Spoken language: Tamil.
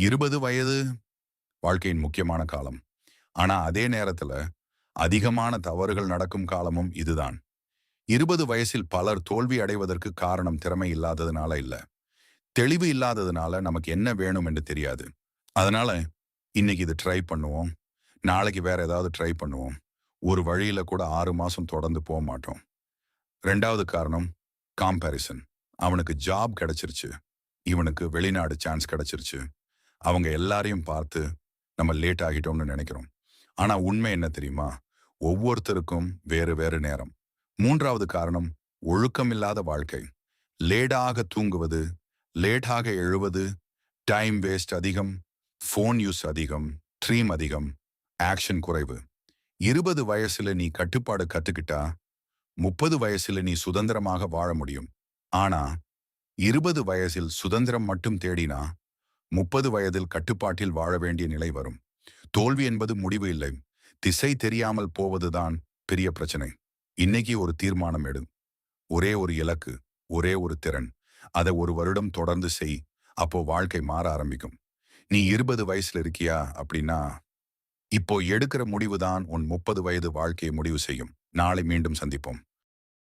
20 வயது வாழ்க்கையின் முக்கியமான காலம். ஆனா அதே நேரத்துல அதிகமான தவறுகள் நடக்கும் காலமும் இதுதான். 20 வயசில் பலர் தோல்வி அடைவதற்கு காரணம் திறமை இல்லாததுனால இல்ல. தெளிவு இல்லாததுனால நமக்கு என்ன வேணும் என்று தெரியாது. அதனால இன்னைக்கு இது ட்ரை பண்ணுவோம். நாளைக்கு வேற ஏதாவது ட்ரை பண்ணுவோம். ஒரு வழியில கூட 6 மாசம் தொடர்ந்து மாட்டோம். 2வது காரணம் காம்பேரிசன். அவனுக்கு ஜாப் கிடைச்சிருச்சு. இவனுக்கு வெளிநாடு சான்ஸ் கிடைச்சிருச்சு. அவங்க எல்லாரையும் பார்த்து நம்ம லேட் ஆகிட்டோம்னு நினைக்கிறோம். ஆனா உண்மை என்ன தெரியுமா? ஒவ்வொருத்தருக்கும் வேறு வேறு நேரம். 3வது காரணம் ஒழுக்கமில்லாத வாழ்க்கை. லேட்டாக தூங்குவது, லேட்டாக எழுவது, டைம் வேஸ்ட் அதிகம், ஃபோன் யூஸ் அதிகம், ட்ரீம் அதிகம், ஆக்ஷன் குறைவு. 20 வயசுல நீ கட்டுப்பாடு கத்துக்கிட்டா 30 வயசுல நீ சுதந்திரமாக வாழ முடியும். ஆனா 20 வயசில் சுதந்திரம் மட்டும் தேடினா 30 வயதில் கட்டுப்பாட்டில் வாழ வேண்டிய நிலை வரும். தோல்வி என்பது முடிவு இல்லை. திசை தெரியாமல் போவதுதான் பெரிய பிரச்சனை. இன்னைக்கு ஒரு தீர்மானம் எடு. ஒரே ஒரு இலக்கு, ஒரே ஒரு திறன். அதை ஒரு வருடம் தொடர்ந்து செய். அப்போ வாழ்க்கை மாற ஆரம்பிக்கும். நீ 20 வயசுல இருக்கியா அப்படின்னா, இப்போ எடுக்கிற முடிவுதான் உன் 30 வயது வாழ்க்கையை முடிவு செய்யும். நாளை மீண்டும் சந்திப்போம்.